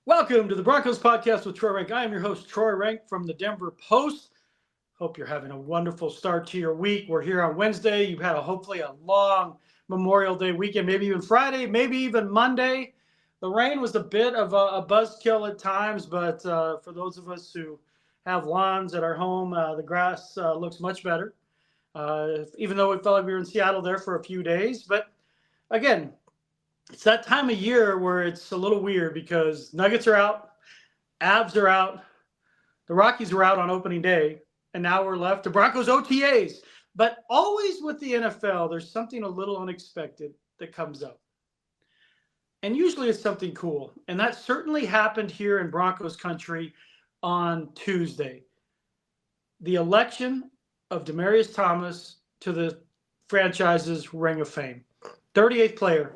Welcome to the Broncos Podcast with Troy Renck. I am your host, Troy Renck from the Denver Post. Hope you're having a wonderful start to your week. We're here on Wednesday. You've had hopefully a long Memorial Day weekend, maybe even Friday, maybe even Monday. The rain was a bit of a buzzkill at times, but for those of us who have lawns at our home, the grass looks much better, even though it felt like we were in Seattle there for a few days. But again, it's that time of year where it's a little weird because Nuggets are out, Avs are out, the Rockies were out on opening day, and now we're left to Broncos OTAs. But always with the NFL, there's something a little unexpected that comes up. And usually it's something cool. And that certainly happened here in Broncos country on Tuesday. The election of Demaryius Thomas to the franchise's Ring of Fame. 38th player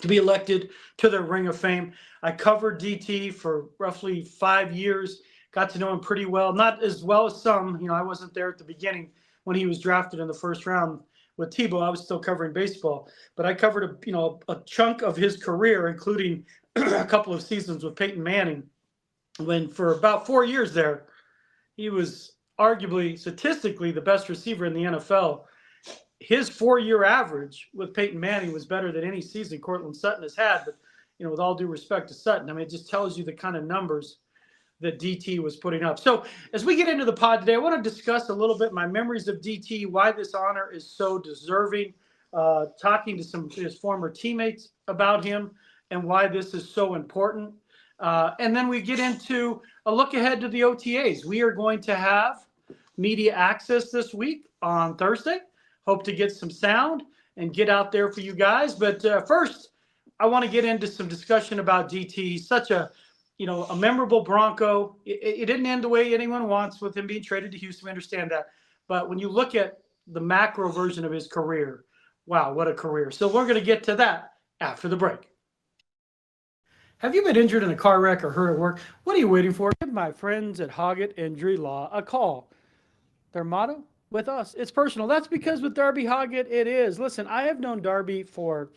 to be elected to the Ring of Fame. I covered DT for roughly 5 years, got to know him pretty well, not as well as some. I wasn't there at the beginning when he was drafted in the first round with Tebow. I was still covering baseball, but I covered a chunk of his career, including a couple of seasons with Peyton Manning, when for about 4 years there, he was arguably statistically the best receiver in the NFL. His 4-year average with Peyton Manning was better than any season Courtland Sutton has had. But, with all due respect to Sutton, it just tells you the kind of numbers that DT was putting up. So as we get into the pod today, I want to discuss a little bit my memories of DT, why this honor is so deserving, talking to some of his former teammates about him and why this is so important. And then we get into a look ahead to the OTAs. We are going to have media access this week on Thursday. Hope to get some sound and get out there for you guys. But first, I want to get into some discussion about DT. He's such a memorable Bronco. It didn't end the way anyone wants with him being traded to Houston. We understand that. But when you look at the macro version of his career, wow, what a career. So we're going to get to that after the break. Have you been injured in a car wreck or hurt at work? What are you waiting for? Give my friends at Hoggatt Injury Law a call. Their motto? With us, it's personal. That's because with Darby Hoggatt, it is. Listen, I have known Darby for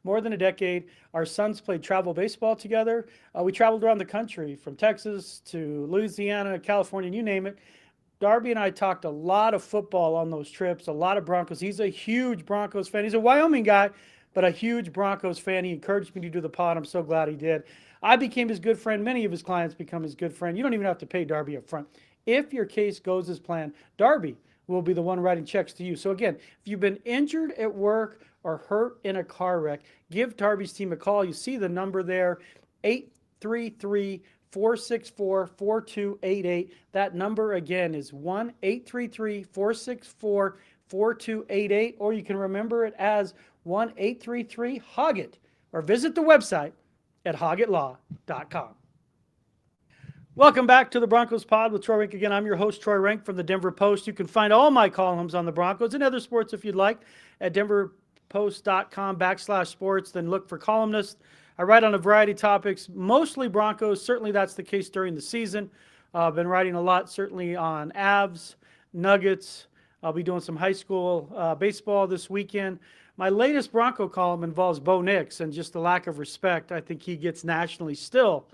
more than a decade. Our sons played travel baseball together. We traveled around the country from Texas to Louisiana, California, you name it. Darby and I talked a lot of football on those trips, a lot of Broncos. He's a huge Broncos fan. He's a Wyoming guy, but a huge Broncos fan. He encouraged me to do the pod. I'm so glad he did. I became his good friend. Many of his clients become his good friend. You don't even have to pay Darby up front. If your case goes as planned, Darby will be the one writing checks to you. So again, if you've been injured at work or hurt in a car wreck, give Darby's team a call. You see the number there, 833-464-4288. That number again is 1-833-464-4288, or you can remember it as 1-833-HOGGAT, or visit the website at hoggattlaw.com. Welcome back to the Broncos Pod with Troy Renck again. I'm your host, Troy Renck from the Denver Post. You can find all my columns on the Broncos and other sports if you'd like at denverpost.com/sports. Then look for columnists. I write on a variety of topics, mostly Broncos. Certainly that's the case during the season. I've been writing a lot, certainly on Avs, Nuggets. I'll be doing some high school baseball this weekend. My latest Bronco column involves Bo Nix and just the lack of respect I think he gets nationally still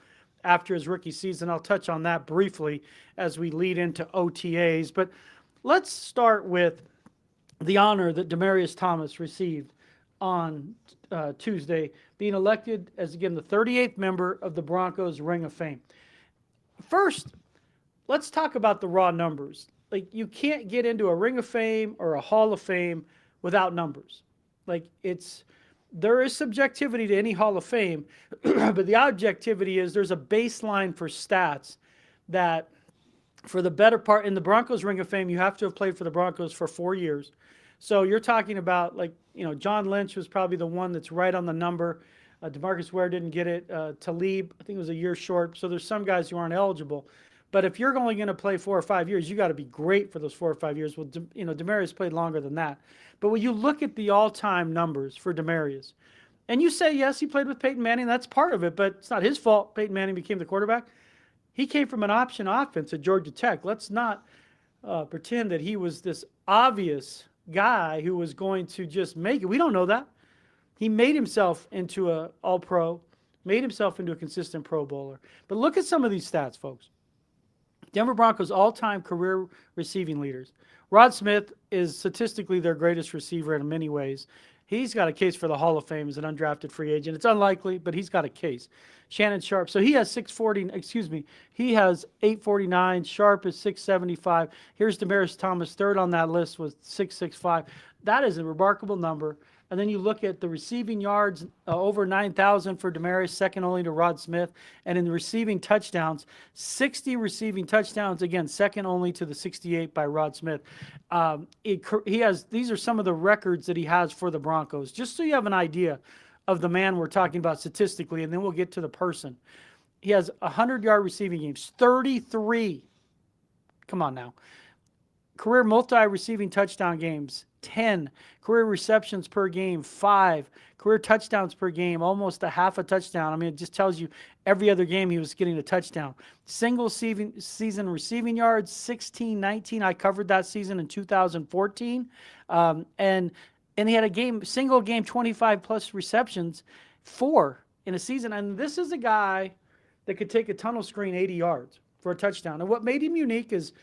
after his rookie season. I'll touch on that briefly as we lead into OTAs. But let's start with the honor that Demaryius Thomas received on Tuesday, being elected as, again, the 38th member of the Broncos Ring of Fame. First, let's talk about the raw numbers. You can't get into a Ring of Fame or a Hall of Fame without numbers. There is subjectivity to any Hall of Fame, but the objectivity is there's a baseline for stats that for the better part in the Broncos Ring of Fame, you have to have played for the Broncos for 4 years. So you're talking about John Lynch was probably the one that's right on the number. DeMarcus Ware didn't get it. Talib, I think it was a year short. So there's some guys who aren't eligible. But if you're only going to play 4 or 5 years, you got to be great for those 4 or 5 years. Well, Demaryius played longer than that. But when you look at the all-time numbers for Demaryius, and you say, yes, he played with Peyton Manning, that's part of it, but it's not his fault Peyton Manning became the quarterback. He came from an option offense at Georgia Tech. Let's not pretend that he was this obvious guy who was going to just make it. We don't know that. He made himself into an all-pro. made himself into a consistent Pro Bowler. But look at some of these stats, folks. Denver Broncos all-time career receiving leaders. Rod Smith is statistically their greatest receiver in many ways. He's got a case for the Hall of Fame as an undrafted free agent. It's unlikely, but he's got a case. Shannon Sharp. So he has 640, he has 849. Sharp is 675. Here's Demaryius Thomas, third on that list with 665. That is a remarkable number. And then you look at the receiving yards, over 9,000 for Demaryius, second only to Rod Smith. And in the receiving touchdowns, 60 receiving touchdowns, again, second only to the 68 by Rod Smith. These are some of the records that he has for the Broncos, just so you have an idea of the man we're talking about statistically, and then we'll get to the person. He has 100-yard receiving games, 33. Come on now. Career multi-receiving touchdown games, 10. Career receptions per game, 5. Career touchdowns per game, almost a half a touchdown. I mean, it just tells you every other game he was getting a touchdown. Single season receiving yards, 16, 19. I covered that season in 2014. And he had single game, 25-plus receptions, 4 in a season. And this is a guy that could take a tunnel screen 80 yards for a touchdown. And what made him unique is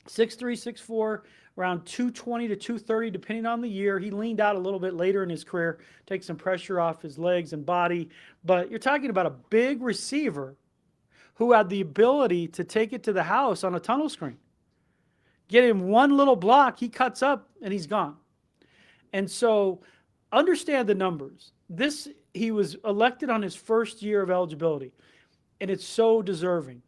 6'3", 6'4", around 220 to 230, depending on the year. He leaned out a little bit later in his career, take some pressure off his legs and body. But you're talking about a big receiver who had the ability to take it to the house on a tunnel screen. Get him one little block, he cuts up, and he's gone. And so understand the numbers. He was elected on his first year of eligibility, and it's so deserving.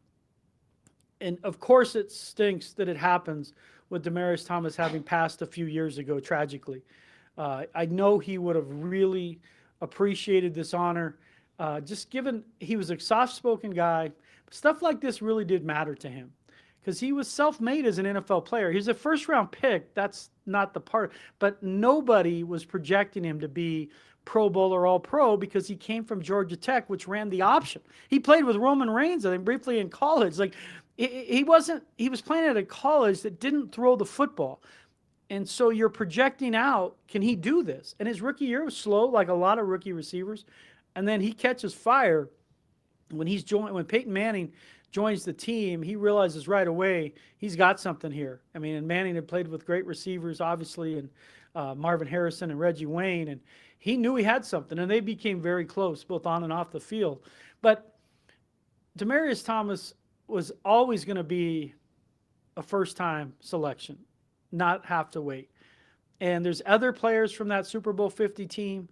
And of course it stinks that it happens with Demaryius Thomas having passed a few years ago, tragically. I know he would have really appreciated this honor, just given he was a soft-spoken guy. Stuff like this really did matter to him because he was self-made as an NFL player. He's a first-round pick. That's not the part. But nobody was projecting him to be Pro Bowler, All-Pro, because he came from Georgia Tech, which ran the option. He played with Roman Reigns, I think, briefly in college. He was playing at a college that didn't throw the football. And so you're projecting out, can he do this? And his rookie year was slow, like a lot of rookie receivers. And then he catches fire when Peyton Manning joins the team. He realizes right away he's got something here. I mean, and Manning had played with great receivers, obviously, and Marvin Harrison and Reggie Wayne, and he knew he had something, and they became very close, both on and off the field. But Demaryius Thomas was always going to be a first-time selection, not have to wait. And there's other players from that Super Bowl 50 team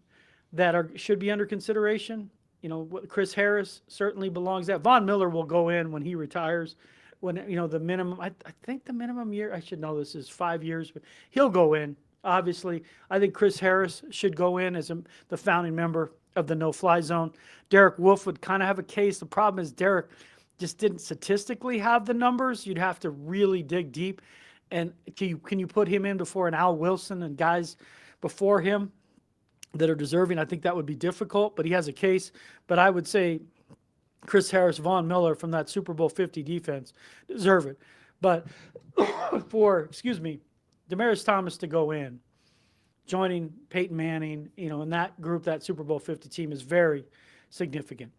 that should be under consideration. You know, Chris Harris certainly belongs there. Von Miller will go in when he retires. When, the minimum, I think the minimum year, I should know this, is 5 years, but he'll go in, obviously. I think Chris Harris should go in as the founding member of the no-fly zone. Derek Wolfe would kind of have a case. The problem is Derek just didn't statistically have the numbers. You'd have to really dig deep. And can you put him in before an Al Wilson and guys before him that are deserving? I think that would be difficult, but he has a case. But I would say Chris Harris, Von Miller from that Super Bowl 50 defense deserve it. But for Demaryius Thomas to go in, joining Peyton Manning, in that group, that Super Bowl 50 team, is very significant.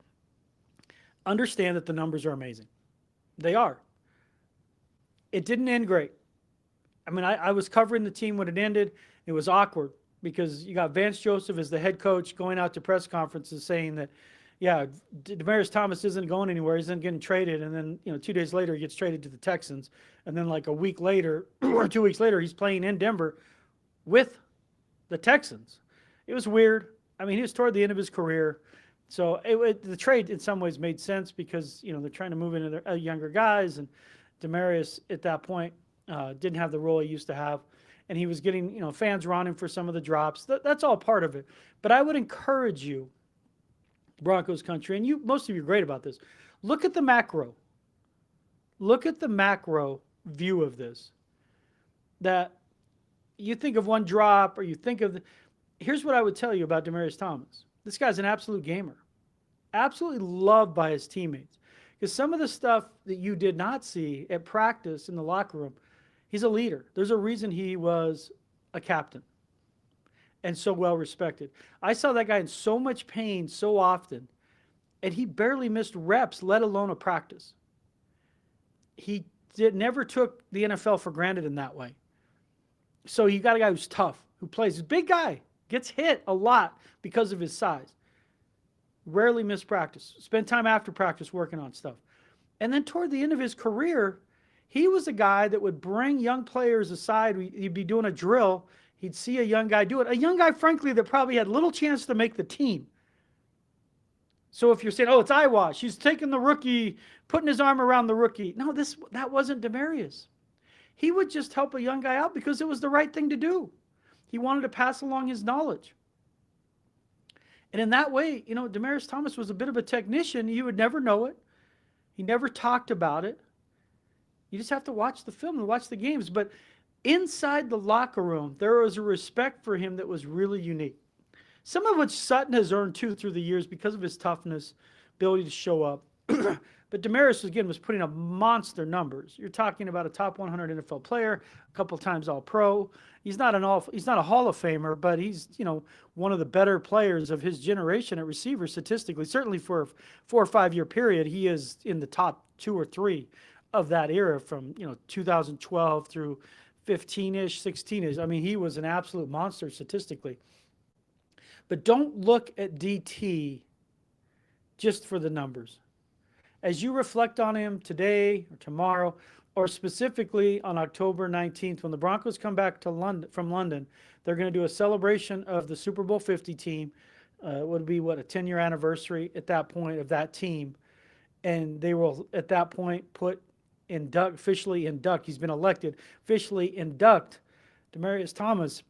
Understand that the numbers are amazing. They are. It didn't end great. I mean, I was covering the team when it ended. It was awkward because you got Vance Joseph as the head coach going out to press conferences saying that, yeah, Demaryius Thomas isn't going anywhere. He's not getting traded. And then, 2 days later, he gets traded to the Texans. And then like a week later or 2 weeks later, he's playing in Denver with the Texans. It was weird. I mean, he was toward the end of his career. So the trade in some ways made sense because, they're trying to move into their younger guys. And Demaryius at that point didn't have the role he used to have. And he was getting, fans were on him for some of the drops. That's all part of it. But I would encourage you, Broncos country, and most of you are great about this. Look at the macro. Look at the macro view of this. That you think of one drop or you think of here's what I would tell you about Demaryius Thomas. This guy's an absolute gamer. Absolutely loved by his teammates. Because some of the stuff that you did not see at practice in the locker room, he's a leader. There's a reason he was a captain and so well respected. I saw that guy in so much pain so often and he barely missed reps, let alone a practice. He never took the NFL for granted in that way. So you got a guy who's tough, who plays. He's a big guy, gets hit a lot because of his size. Rarely missed practice. Spent time after practice working on stuff. And then toward the end of his career, he was a guy that would bring young players aside. He'd be doing a drill. He'd see a young guy do it. A young guy, frankly, that probably had little chance to make the team. So if you're saying, oh, it's eyewash, he's taking the rookie, putting his arm around the rookie. No, that wasn't Demaryius. He would just help a young guy out because it was the right thing to do. He wanted to pass along his knowledge. And in that way, Demaryius Thomas was a bit of a technician. You would never know it. He never talked about it. You just have to watch the film and watch the games. But inside the locker room, there was a respect for him that was really unique. Some of which Sutton has earned too through the years because of his toughness, ability to show up. But Demaryius, again, was putting up monster numbers. You're talking about a top 100 NFL player, a couple times All-Pro. He's not a Hall of Famer, but he's, one of the better players of his generation at receiver statistically. Certainly for a 4 or 5 year period, he is in the top 2 or 3 of that era from, 2012 through 15-ish, 16-ish. I mean, he was an absolute monster statistically. But don't look at DT just for the numbers. As you reflect on him today or tomorrow, or specifically on October 19th, when the Broncos come back to from London, they're going to do a celebration of the Super Bowl 50 team. It would be, a 10-year anniversary at that point of that team. And they will, at that point, officially induct, he's been elected, officially induct Demaryius Thomas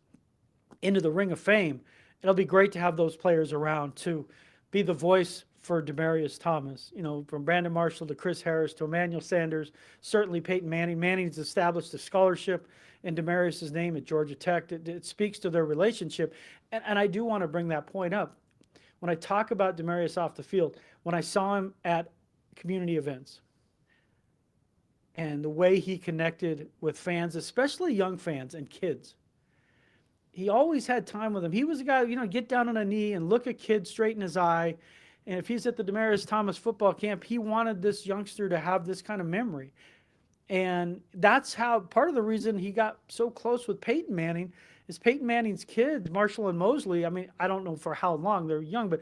into the Ring of Fame. It'll be great to have those players around to be the voice for Demaryius Thomas, from Brandon Marshall to Chris Harris to Emmanuel Sanders, certainly Peyton Manning. Manning's established a scholarship in Demaryius' name at Georgia Tech. It speaks to their relationship. And I do want to bring that point up. When I talk about Demaryius off the field, when I saw him at community events and the way he connected with fans, especially young fans and kids, he always had time with them. He was a guy, get down on a knee and look a kid straight in his eye. And if he's at the Demaryius Thomas football camp, he wanted this youngster to have this kind of memory. And that's how part of the reason he got so close with Peyton Manning is Peyton Manning's kids, Marshall and Mosley. I mean, I don't know for how long they're young, but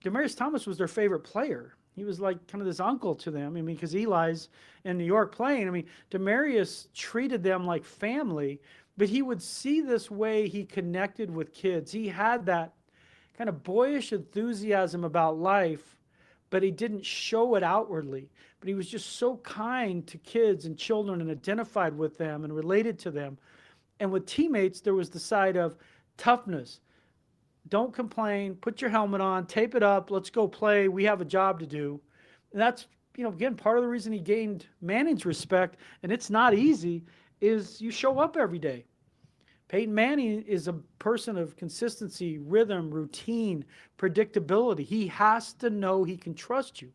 Demaryius Thomas was their favorite player. He was like kind of this uncle to them. I mean, because Eli's in New York playing. I mean, Demaryius treated them like family, but he would see this way he connected with kids. He had that kind of boyish enthusiasm about life, but he didn't show it outwardly. But he was just so kind to kids and children and identified with them and related to them. And with teammates, there was the side of toughness. Don't complain, put your helmet on, tape it up, let's go play, we have a job to do. And that's, again, part of the reason he gained Manning's respect, and it's not easy, is you show up every day. Peyton Manning is a person of consistency, rhythm, routine, predictability. He has to know he can trust you.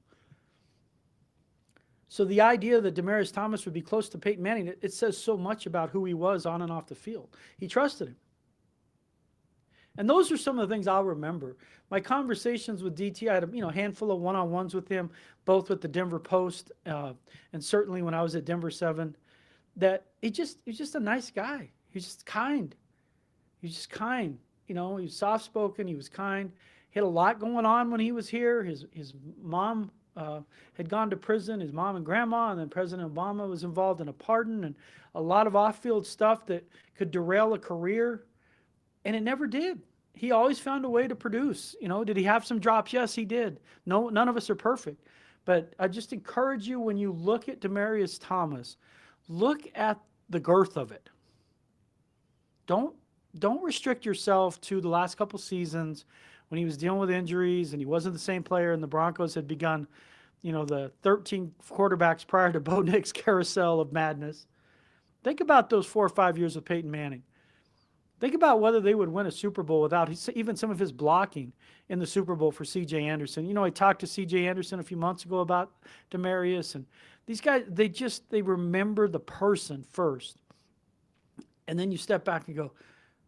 So the idea that Demaryius Thomas would be close to Peyton Manning, it says so much about who he was on and off the field. He trusted him. And those are some of the things I'll remember. My conversations with DT, I had a handful of one-on-ones with him, both with the Denver Post and certainly when I was at Denver 7, that he's just a nice guy. He's just kind. He was soft-spoken. He was kind. He had a lot going on when he was here. His mom had gone to prison, his mom and grandma, and then President Obama was involved in a pardon and a lot of off-field stuff that could derail a career, and it never did. He always found a way to produce. Did he have some drops? Yes, he did. No, none of us are perfect. But I just encourage you, when you look at Demaryius Thomas, look at the girth of it. Don't restrict yourself to the last couple seasons when he was dealing with injuries and he wasn't the same player and the Broncos had begun, the 13 quarterbacks prior to Bo Nix carousel of madness. Think about those 4 or 5 years with Peyton Manning. Think about whether they would win a Super Bowl without even some of his blocking in the Super Bowl for C.J. Anderson. I talked to C.J. Anderson a few months ago about Demaryius, and these guys, they remember the person first. And then you step back and go,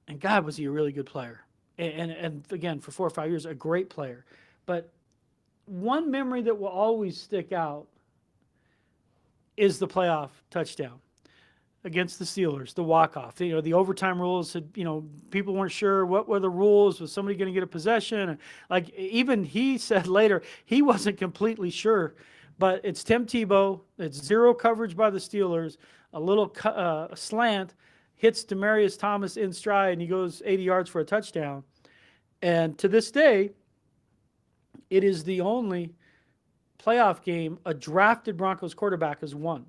and God, was he a really good player. And again, for 4 or 5 years, a great player. But one memory that will always stick out is the playoff touchdown against the Steelers, the walk-off. The overtime rules had, people weren't sure what were the rules. Was somebody going to get a possession? Like, even he said later he wasn't completely sure. But it's Tim Tebow. It's zero coverage by the Steelers. A little slant hits Demaryius Thomas in stride, and he goes 80 yards for a touchdown. And to this day, it is the only playoff game a drafted Broncos quarterback has won.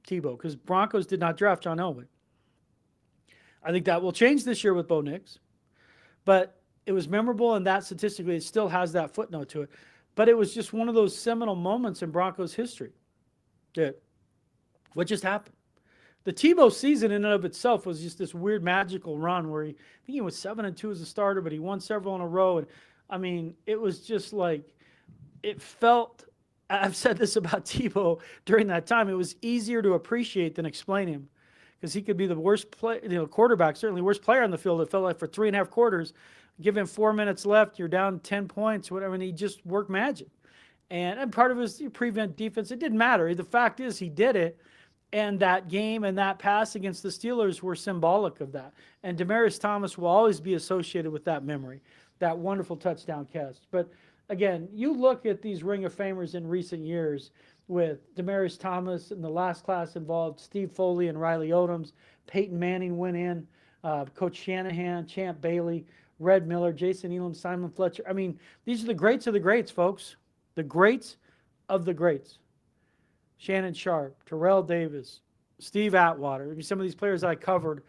Tebow, because Broncos did not draft John Elway. I think that will change this year with Bo Nix, but it was memorable, and that statistically it still has that footnote to it. But it was just one of those seminal moments in Broncos history. What just happened? The Tebow season in and of itself was just this weird magical run where I think he was 7-2 as a starter, but he won several in a row. And I mean, it was just like, it felt, I've said this about Tebow during that time, it was easier to appreciate than explain him, because he could be the worst quarterback, certainly worst player on the field. It felt like for 3.5 quarters, give him 4 minutes left, you're down 10 points, whatever, and he just worked magic. And part of his prevent defense, it didn't matter. The fact is he did it, and that game and that pass against the Steelers were symbolic of that. And Demaryius Thomas will always be associated with that memory, that wonderful touchdown catch. But again, you look at these Ring of Famers in recent years with Demaryius Thomas and the last class involved, Steve Foley and Riley Odoms, Peyton Manning went in, Coach Shanahan, Champ Bailey, Red Miller, Jason Elam, Simon Fletcher. I mean, these are the greats of the greats, folks. The greats of the greats. Shannon Sharp, Terrell Davis, Steve Atwater. I mean, some of these players I covered,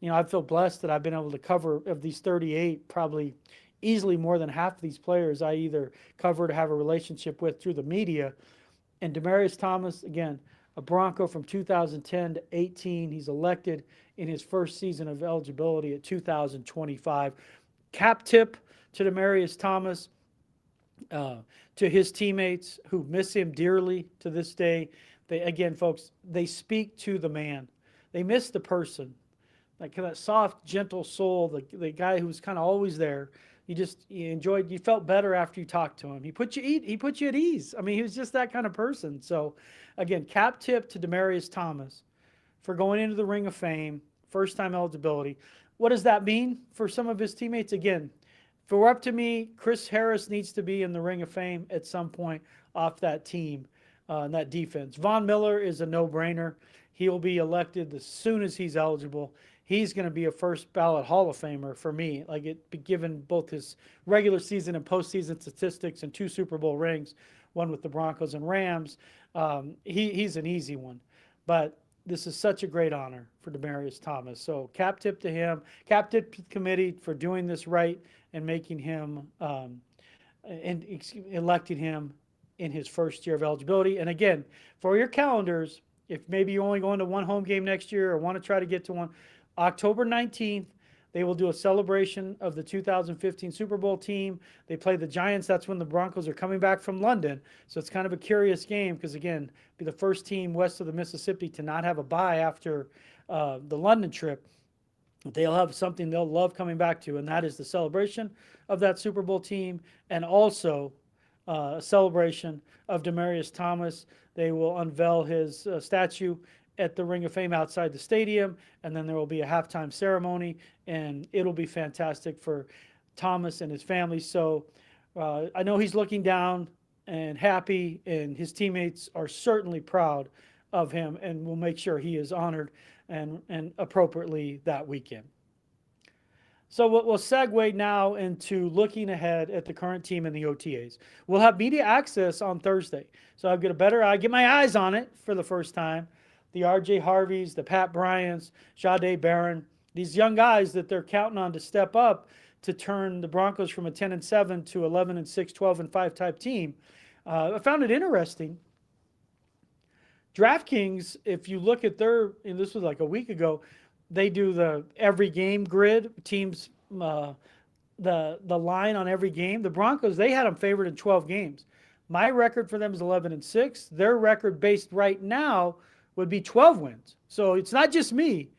I feel blessed that I've been able to cover, of these 38, probably easily more than half of these players I either covered or have a relationship with through the media. And Demaryius Thomas, again, a Bronco from 2010 to 18. He's elected in his first season of eligibility at 2025. Cap tip to Demaryius Thomas, to his teammates who miss him dearly to this day. Again, folks, they speak to the man. They miss the person, like that soft, gentle soul, the guy who was kind of always there. You felt better after you talked to him. He put you at ease. I mean, he was just that kind of person. So again, cap tip to Demaryius Thomas for going into the Ring of Fame, first time eligibility. What does that mean for some of his teammates? Again, if it were up to me, Chris Harris needs to be in the Ring of Fame at some point off that team, and that defense. Von Miller is a no-brainer. He'll be elected as soon as he's eligible. He's going to be a first ballot Hall of Famer for me, given both his regular season and postseason statistics and 2 Super Bowl rings, one with the Broncos and Rams. He's an easy one, but this is such a great honor for Demaryius Thomas. So cap tip to him, cap tip to the committee for doing this right and making him and electing him in his first year of eligibility. And again, for your calendars, if maybe you're only going to one home game next year or want to try to get to one, October 19th, they will do a celebration of the 2015 Super Bowl team. They play the Giants. That's when the Broncos are coming back from London. So it's kind of a curious game because, again, be the first team west of the Mississippi to not have a bye after the London trip. They'll have something they'll love coming back to, and that is the celebration of that Super Bowl team and also a celebration of Demaryius Thomas. They will unveil his statue at the Ring of Fame outside the stadium, and then there will be a halftime ceremony, and it'll be fantastic for Thomas and his family. So I know he's looking down and happy, and his teammates are certainly proud of him, and we'll make sure he is honored and appropriately that weekend. So we'll segue now into looking ahead at the current team in the OTAs. We'll have media access on Thursday, so I'll get a better eye, get my eyes on it for the first time. The R.J. Harveys, the Pat Bryants, Jahdae Barron, these young guys that they're counting on to step up to turn the Broncos from a 10-7 to 11-6, 12-5 type team. I found it interesting. DraftKings, if you look at and this was like a week ago, they do the every game grid, teams, the line on every game. The Broncos, they had them favored in 12 games. My record for them is 11-6. Their record based right now would be 12 wins. So it's not just me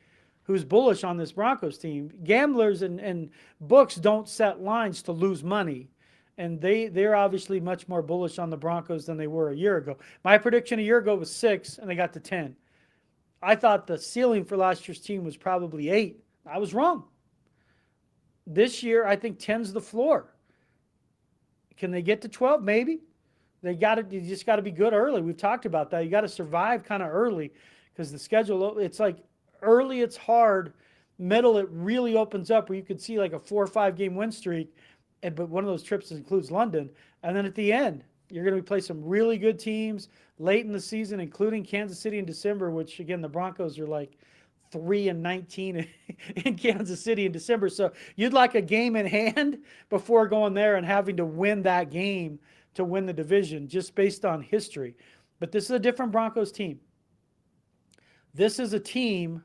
who's bullish on this Broncos team. Gamblers and books don't set lines to lose money. And they're obviously much more bullish on the Broncos than they were a year ago. My prediction a year ago was 6, and they got to 10. I thought the ceiling for last year's team was probably 8. I was wrong. This year, I think 10's the floor. Can they get to 12? Maybe. You just got to be good early. We've talked about that. You got to survive kind of early because the schedule, it's like early it's hard. Middle, it really opens up where you could see like a 4 or 5 game win streak. But one of those trips includes London. And then at the end, you're going to play some really good teams late in the season, including Kansas City in December, which, again, the Broncos are like 3-19 in Kansas City in December. So you'd like a game in hand before going there and having to win that game to win the division just based on history. But this is a different Broncos team. This is a team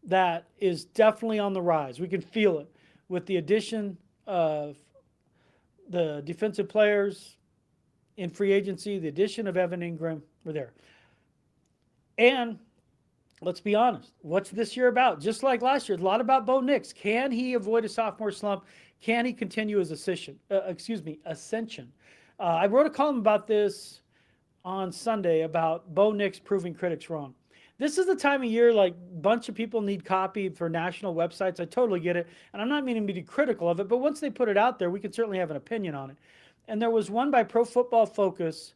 that is definitely on the rise. We can feel it with the addition of the defensive players in free agency, the addition of Evan Ingram. We're there. And let's be honest, what's this year about? Just like last year, it's a lot about Bo Nix. Can he avoid a sophomore slump? Can he continue his ascension? I wrote a column about this on Sunday about Bo Nix proving critics wrong. This is the time of year, like, a bunch of people need copy for national websites. I totally get it. And I'm not meaning to be critical of it, but once they put it out there, we can certainly have an opinion on it. And there was one by Pro Football Focus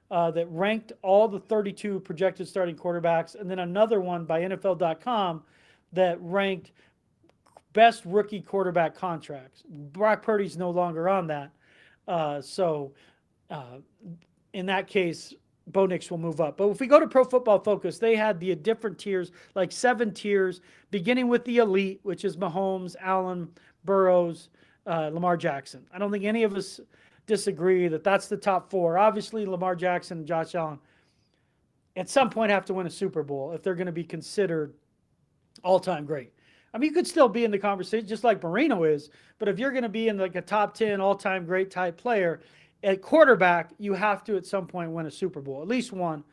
that ranked all the 32 projected starting quarterbacks, and then another one by NFL.com that ranked best rookie quarterback contracts. Brock Purdy's no longer on that. In that case, Bo Nix will move up. But if we go to Pro Football Focus, they had the different tiers, like 7 tiers, beginning with the elite, which is Mahomes, Allen, Burrows, Lamar Jackson. I don't think any of us disagree that that's the top 4. Obviously, Lamar Jackson and Josh Allen at some point have to win a Super Bowl if they're going to be considered all-time great. I mean, you could still be in the conversation just like Marino is, but if you're going to be in like a top 10 all-time great type player, at quarterback, you have to at some point win a Super Bowl, at least one.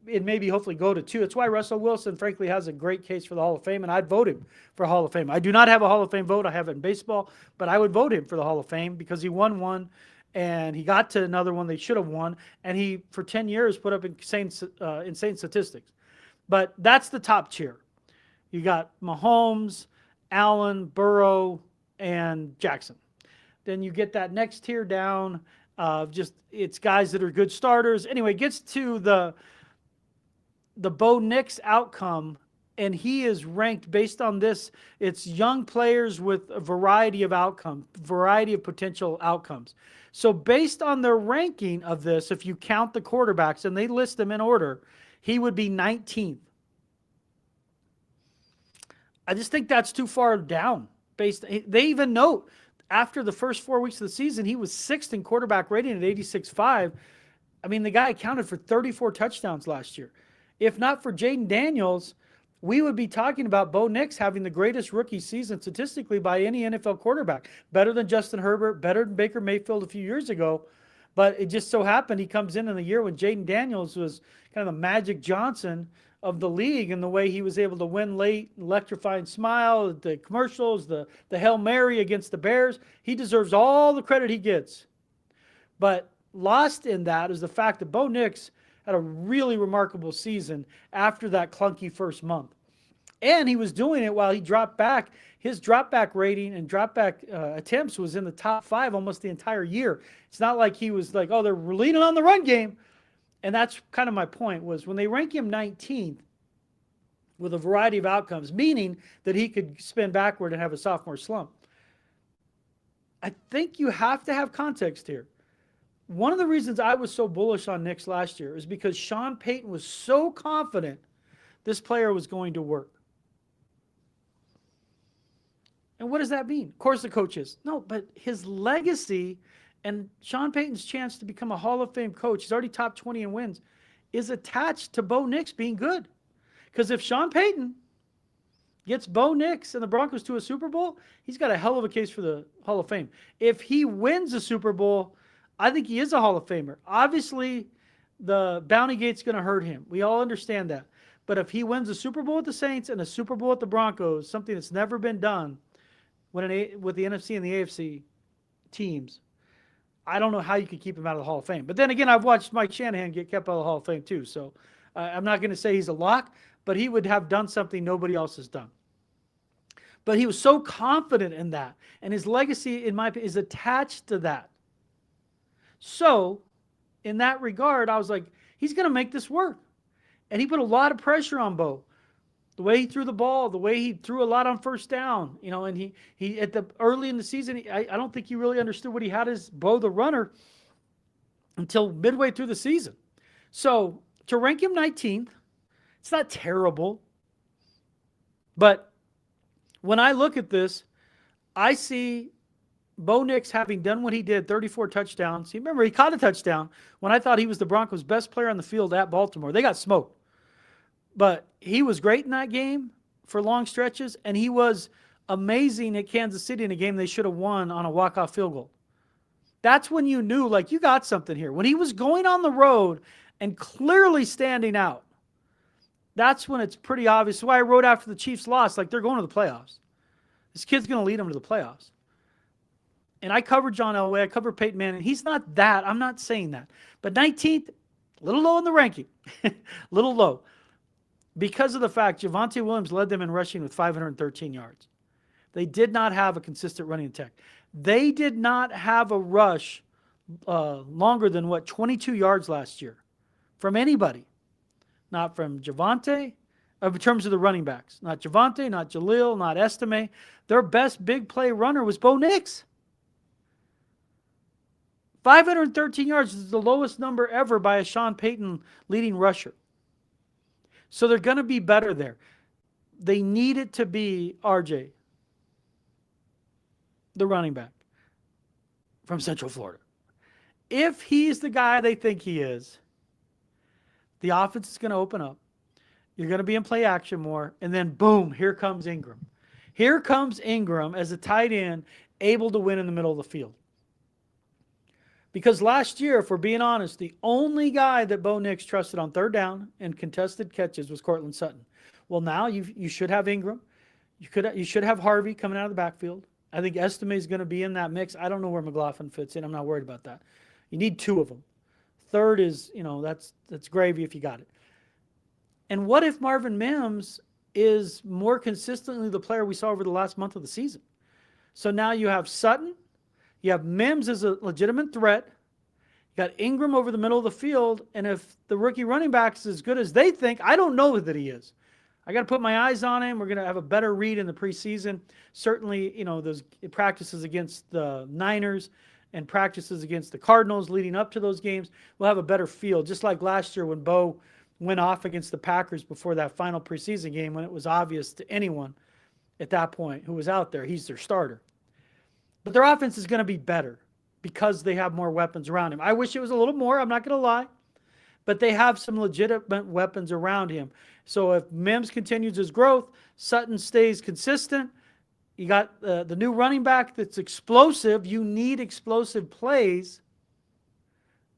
It maybe hopefully go to 2. That's why Russell Wilson, frankly, has a great case for the Hall of Fame, and I'd vote him for Hall of Fame. I do not have a Hall of Fame vote. I have it in baseball, but I would vote him for the Hall of Fame because he won one, and he got to another one they should have won, and he, for 10 years, put up insane statistics. But that's the top tier. You got Mahomes, Allen, Burrow, and Jackson. Then you get that next tier down. It's guys that are good starters. Anyway, it gets to the Bo Nix outcome, and he is ranked based on this. It's young players with a variety of potential outcomes. So based on their ranking of this, if you count the quarterbacks, and they list them in order, he would be 19th. I just think that's too far down. They even note after the first 4 weeks of the season, he was 6th in quarterback rating at 86.5. I mean, the guy accounted for 34 touchdowns last year. If not for Jaden Daniels, we would be talking about Bo Nix having the greatest rookie season statistically by any NFL quarterback. Better than Justin Herbert, better than Baker Mayfield a few years ago. But it just so happened he comes in the year when Jaden Daniels was kind of the Magic Johnson of the league, and the way he was able to win late, electrifying smile, the commercials, the Hail Mary against the Bears. He deserves all the credit he gets. But lost in that is the fact that Bo Nix had a really remarkable season after that clunky first month. And he was doing it while he dropped back. His drop back rating and drop back attempts was in the top 5 almost the entire year. It's not like he was like, oh, they're leaning on the run game. And that's kind of my point, was when they rank him 19th with a variety of outcomes, meaning that he could spin backward and have a sophomore slump. I think you have to have context here. One of the reasons I was so bullish on Nix last year is because Sean Payton was so confident this player was going to work. And what does that mean? Of course the coach is. No, but his legacy and Sean Payton's chance to become a Hall of Fame coach, he's already top 20 in wins, is attached to Bo Nix being good. Because if Sean Payton gets Bo Nix and the Broncos to a Super Bowl, he's got a hell of a case for the Hall of Fame. If he wins a Super Bowl, I think he is a Hall of Famer. Obviously, the bounty gate's going to hurt him. We all understand that. But if he wins a Super Bowl with the Saints and a Super Bowl with the Broncos, something that's never been done with the NFC and the AFC teams, I don't know how you could keep him out of the Hall of Fame. But then again, I've watched Mike Shanahan get kept out of the Hall of Fame too. So I'm not going to say he's a lock, but he would have done something nobody else has done. But he was so confident in that. And his legacy, in my opinion, is attached to that. So in that regard, I was like, he's going to make this work. And he put a lot of pressure on Bo. The way he threw the ball, the way he threw a lot on first down, and he at the early in the season, I don't think he really understood what he had as Bo the runner until midway through the season. So to rank him 19th, it's not terrible. But when I look at this, I see Bo Nix having done what he did, 34 touchdowns. Remember, he caught a touchdown when I thought he was the Broncos' best player on the field at Baltimore. They got smoked. But he was great in that game for long stretches, and he was amazing at Kansas City in a game they should have won on a walk-off field goal. That's when you knew, like, you got something here. When he was going on the road and clearly standing out, that's when it's pretty obvious. That's why I wrote after the Chiefs lost, like, they're going to the playoffs. This kid's going to lead them to the playoffs. And I covered John Elway. I covered Peyton Manning. He's not that. I'm not saying that. But 19th, a little low in the ranking. A little low. Because of the fact Javonte Williams led them in rushing with 513 yards. They did not have a consistent running attack. They did not have a rush longer than, 22 yards last year from anybody. Not from Javonte, in terms of the running backs. Not Javonte, not Jaleel, not Estime. Their best big play runner was Bo Nix. 513 yards is the lowest number ever by a Sean Payton leading rusher. So they're going to be better there. They need it to be RJ, the running back from Central Florida. If he's the guy they think he is, the offense is going to open up. You're going to be in play action more. And then, boom, here comes Ingram. Here comes Ingram as a tight end, able to win in the middle of the field. Because last year, if we're being honest, the only guy that Bo Nix trusted on third down and contested catches was Cortland Sutton. Well, now you should have Ingram. You should have Harvey coming out of the backfield. I think Estime is going to be in that mix. I don't know where McLaughlin fits in. I'm not worried about that. You need two of them. Third is, that's gravy if you got it. And what if Marvin Mims is more consistently the player we saw over the last month of the season? So now you have Sutton. You have Mims as a legitimate threat. You got Ingram over the middle of the field. And if the rookie running back is as good as they think, I don't know that he is. I got to put my eyes on him. We're going to have a better read in the preseason. Certainly, those practices against the Niners and practices against the Cardinals leading up to those games, we'll have a better feel. Just like last year when Bo went off against the Packers before that final preseason game, when it was obvious to anyone at that point who was out there, he's their starter. But their offense is going to be better because they have more weapons around him. I wish it was a little more, I'm not going to lie. But they have some legitimate weapons around him. So if Mims continues his growth, Sutton stays consistent, you got the new running back that's explosive. You need explosive plays.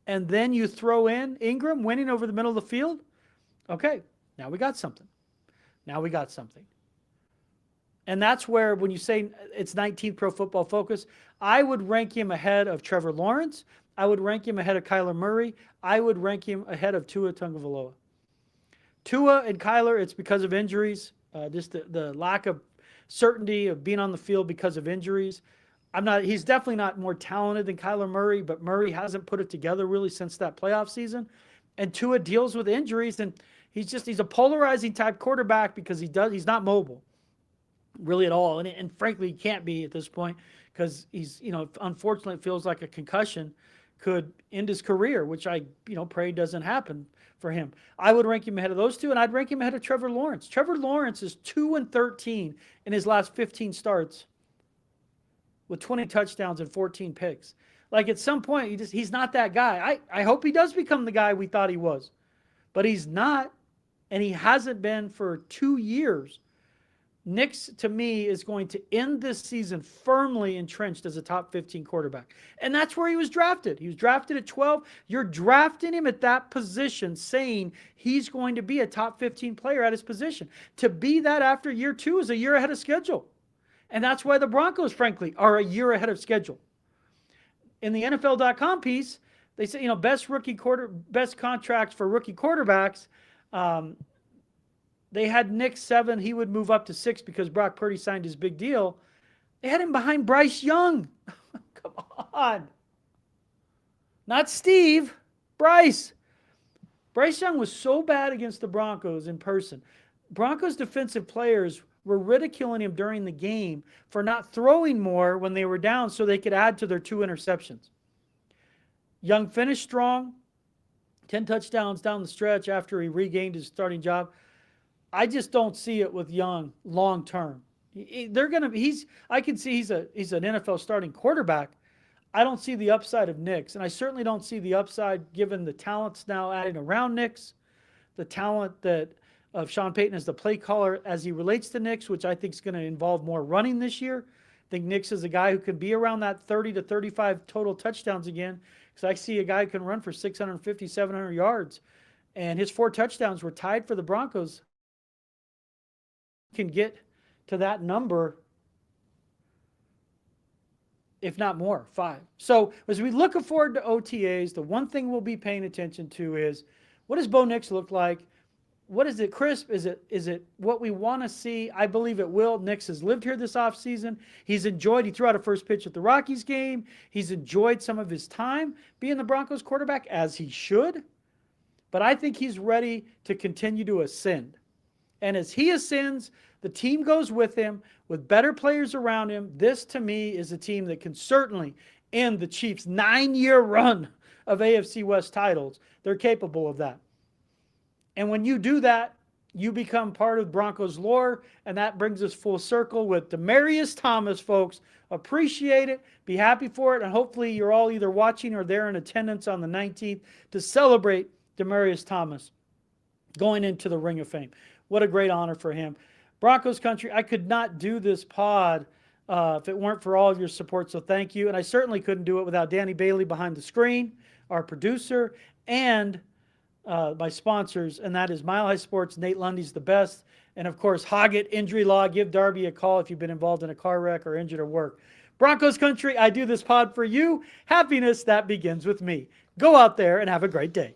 And then you throw in Ingram winning over the middle of the field. Okay, now we got something. And that's where, when you say it's 19th Pro Football Focus, I would rank him ahead of Trevor Lawrence. I would rank him ahead of Kyler Murray. I would rank him ahead of Tua Tagovailoa. Tua and Kyler, it's because of injuries, just the lack of certainty of being on the field because of injuries. He's definitely not more talented than Kyler Murray, but Murray hasn't put it together really since that playoff season. And Tua deals with injuries, and he's a polarizing type quarterback because he's not mobile really at all. And frankly, he can't be at this point because he's, unfortunately, it feels like a concussion could end his career, which I, pray doesn't happen for him. I would rank him ahead of those two, and I'd rank him ahead of Trevor Lawrence. Trevor Lawrence is 2-13 in his last 15 starts with 20 touchdowns and 14 picks. Like, at some point, he's not that guy. I hope he does become the guy we thought he was, but he's not, and he hasn't been for 2 years. Nix, to me, is going to end this season firmly entrenched as a top 15 quarterback. And that's where he was drafted. He was drafted at 12. You're drafting him at that position, saying he's going to be a top 15 player at his position. To be that after year 2 is a year ahead of schedule. And that's why the Broncos, frankly, are a year ahead of schedule. in the NFL.com piece, they say, best contracts for rookie quarterbacks. They had Nick 7. He would move up to 6 because Brock Purdy signed his big deal. They had him behind Bryce Young. Come on. Not Steve. Bryce. Bryce Young was so bad against the Broncos in person. Broncos defensive players were ridiculing him during the game for not throwing more when they were down so they could add to their 2 interceptions. Young finished strong, 10 touchdowns down the stretch after he regained his starting job. I just don't see it with Young long term. I can see he's an NFL starting quarterback. I don't see the upside of Nix, and I certainly don't see the upside given the talents now adding around Nix, the talent of Sean Payton as the play caller as he relates to Nix, which I think is going to involve more running this year. I think Nix is a guy who could be around that 30 to 35 total touchdowns again, because I see a guy who can run for 650, 700 yards, and his 4 touchdowns were tied for the Broncos. Can get to that number, if not more, 5. So as we look forward to OTAs, the one thing we'll be paying attention to is, what does Bo Nix look like? What is it, crisp? Is it what we want to see? I believe it will. Nix has lived here this offseason. He threw out a first pitch at the Rockies game. He's enjoyed some of his time being the Broncos quarterback, as he should. But I think he's ready to continue to ascend. And as he ascends, the team goes with him with better players around him. This, to me, is a team that can certainly end the Chiefs' 9-year run of AFC West titles. They're capable of that. And when you do that, you become part of Broncos lore, and that brings us full circle with Demaryius Thomas, folks. Appreciate it. Be happy for it, and hopefully you're all either watching or there in attendance on the 19th to celebrate Demaryius Thomas going into the Ring of Fame. What a great honor for him. Broncos country, I could not do this pod if it weren't for all of your support, so thank you. And I certainly couldn't do it without Danny Bailey behind the screen, our producer, and my sponsors, and that is Mile High Sports. Nate Lundy's the best. And, of course, Hoggatt Injury Law. Give Darby a call if you've been involved in a car wreck or injured at work. Broncos country, I do this pod for you. Happiness, that begins with me. Go out there and have a great day.